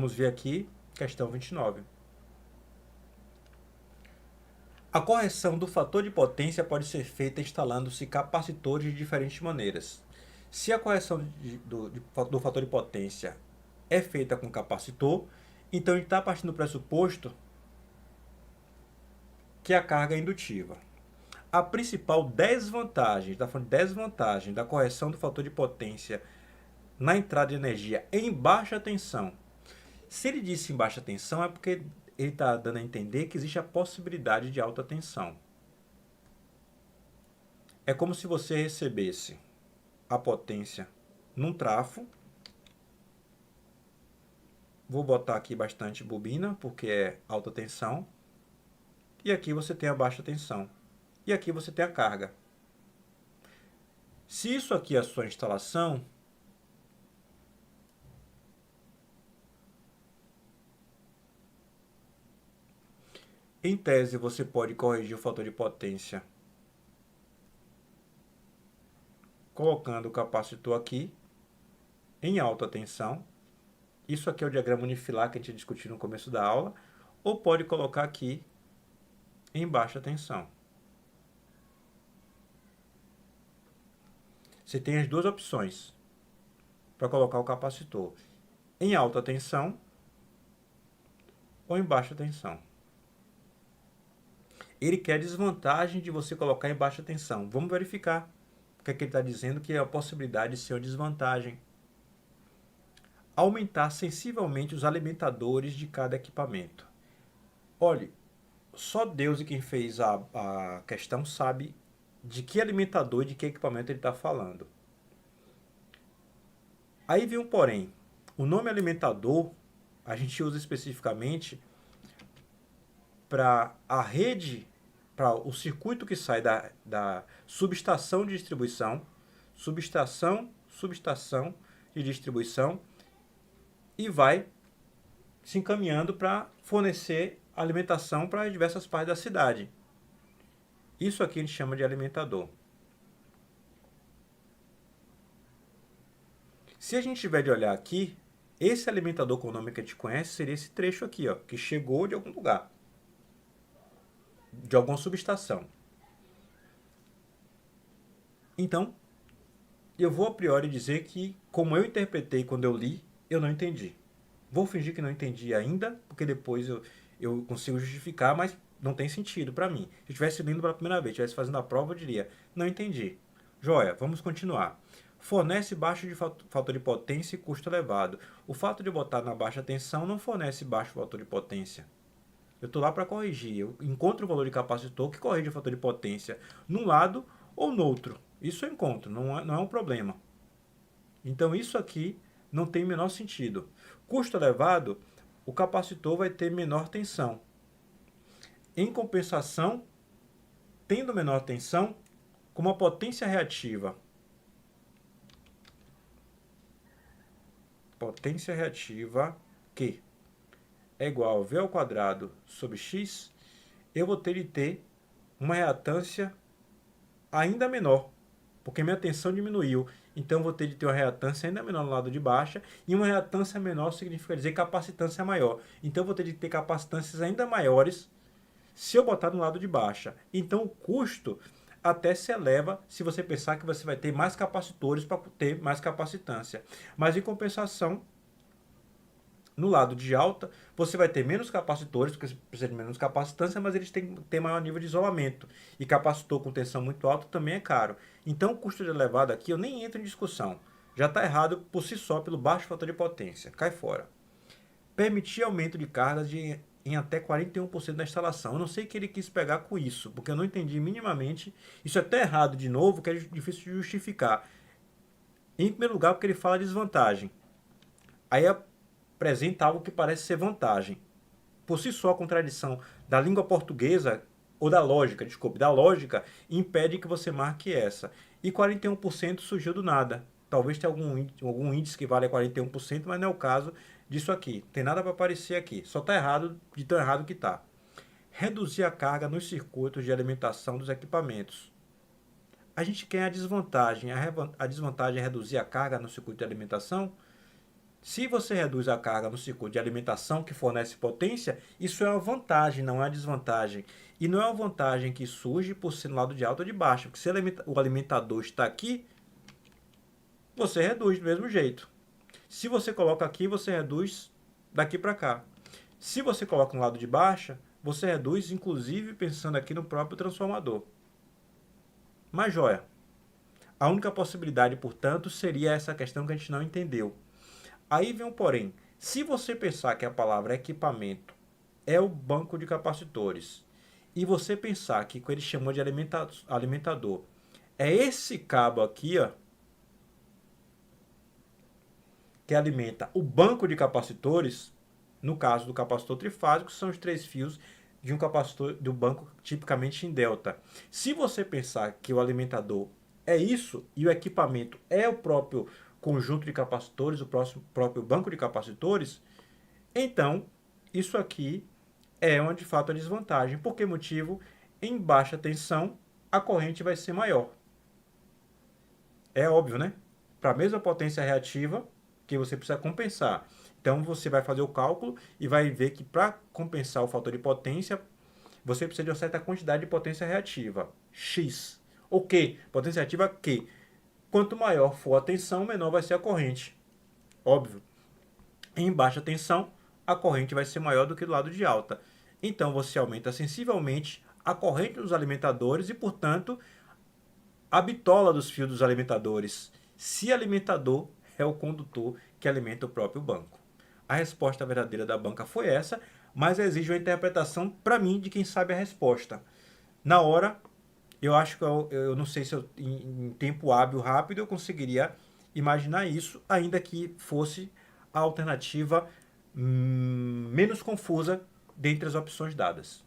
Vamos ver aqui, questão 29. A correção do fator de potência pode ser feita instalando-se capacitores de diferentes maneiras. Se a correção do fator de potência é feita com capacitor, então a gente está partindo do pressuposto que a carga é indutiva. A principal desvantagem, está falando de desvantagem da correção do fator de potência na entrada de energia em baixa tensão. Se ele disse em baixa tensão é porque ele está dando a entender que existe a possibilidade de alta tensão. É como se você recebesse a potência num trafo. Vou botar aqui bastante bobina, porque é alta tensão. E aqui você tem a baixa tensão. E aqui você tem a carga. Se isso aqui é a sua instalação, em tese você pode corrigir o fator de potência colocando o capacitor aqui em alta tensão. Isso aqui é o diagrama unifilar que a gente discutiu no começo da aula. Ou pode colocar aqui em baixa tensão. Você tem as duas opções para colocar o capacitor: em alta tensão ou em baixa tensão. Ele quer a desvantagem de você colocar em baixa tensão. Vamos verificar o que é que ele está dizendo, que é a possibilidade de ser uma desvantagem. Aumentar sensivelmente os alimentadores de cada equipamento. Olhe, só Deus e quem fez a questão sabe de que alimentador e de que equipamento ele está falando. Aí vem um porém. O nome alimentador a gente usa especificamente para a rede, para o circuito que sai da subestação de distribuição, subestação de distribuição, e vai se encaminhando para fornecer alimentação para diversas partes da cidade. Isso aqui a gente chama de alimentador. Se a gente tiver de olhar aqui, esse alimentador com o nome que a gente conhece seria esse trecho aqui, ó, que chegou de algum lugar, de alguma subestação. Então, eu vou a priori dizer que, como eu interpretei quando eu li, eu não entendi. Vou fingir que não entendi ainda, porque depois eu consigo justificar, mas não tem sentido para mim. Se eu estivesse lendo pela primeira vez, estivesse fazendo a prova, eu diria, não entendi. Joia, vamos continuar. Fornece baixo de fator de potência e custo elevado. O fato de botar na baixa tensão não fornece baixo fator de potência. Eu estou lá para corrigir. Eu encontro o valor de capacitor que corrige o fator de potência num lado ou no outro. Isso eu encontro, não é um problema. Então isso aqui não tem o menor sentido. Custo elevado, o capacitor vai ter menor tensão. Em compensação, tendo menor tensão, com uma potência reativa que é igual a V ao quadrado sobre X, eu vou ter de ter uma reatância ainda menor, porque minha tensão diminuiu. Então vou ter de ter uma reatância ainda menor no lado de baixa, e uma reatância menor significa dizer capacitância maior. Então vou ter de ter capacitâncias ainda maiores se eu botar no lado de baixa. Então o custo até se eleva se você pensar que você vai ter mais capacitores para ter mais capacitância. Mas em compensação, no lado de alta, você vai ter menos capacitores, porque você precisa de menos capacitância, mas eles têm maior nível de isolamento. E capacitor com tensão muito alta também é caro. Então o custo de elevado aqui eu nem entro em discussão. Já está errado por si só pelo baixo fator de potência. Cai fora. Permitir aumento de cargas em até 41% da instalação. Eu não sei o que ele quis pegar com isso, porque eu não entendi minimamente. Isso é até errado de novo, que é difícil de justificar. Em primeiro lugar, porque ele fala de desvantagem. Aí apresenta algo que parece ser vantagem. Por si só, a contradição da língua portuguesa, ou da lógica impede que você marque essa. E 41% surgiu do nada. Talvez tenha algum índice que vale 41%, mas não é o caso disso aqui. Não tem nada para aparecer aqui. Só está errado de tão errado que está. Reduzir a carga nos circuitos de alimentação dos equipamentos. A gente quer a desvantagem. A desvantagem é reduzir a carga no circuito de alimentação? Se você reduz a carga no circuito de alimentação que fornece potência, isso é uma vantagem, não é uma desvantagem. E não é uma vantagem que surge por ser no lado de alta ou de baixo. Porque se o alimentador está aqui, você reduz do mesmo jeito. Se você coloca aqui, você reduz daqui para cá. Se você coloca no lado de baixo, você reduz, inclusive pensando aqui no próprio transformador. Mas joia, a única possibilidade, portanto, seria essa questão que a gente não entendeu. Aí vem um porém. Se você pensar que a palavra equipamento é o banco de capacitores e você pensar que o que ele chamou de alimentador é esse cabo aqui, ó, que alimenta o banco de capacitores, no caso do capacitor trifásico, são os 3 fios de um capacitor do banco tipicamente em delta. Se você pensar que o alimentador é isso e o equipamento é o próprio conjunto de capacitores, o próprio banco de capacitores, então isso aqui é uma, de fato a desvantagem. Por que motivo? Em baixa tensão a corrente vai ser maior. É óbvio, né? Para a mesma potência reativa que você precisa compensar. Então você vai fazer o cálculo e vai ver que para compensar o fator de potência, você precisa de uma certa quantidade de potência reativa, X. O que? Potência reativa Q. Quanto maior for a tensão, menor vai ser a corrente. Óbvio. Em baixa tensão, a corrente vai ser maior do que do lado de alta. Então você aumenta sensivelmente a corrente dos alimentadores e, portanto, a bitola dos fios dos alimentadores, se alimentador é o condutor que alimenta o próprio banco. A resposta verdadeira da banca foi essa, mas exige uma interpretação, para mim, de quem sabe a resposta. Na hora, eu acho que eu não sei se em tempo hábil rápido eu conseguiria imaginar isso, ainda que fosse a alternativa menos confusa dentre as opções dadas.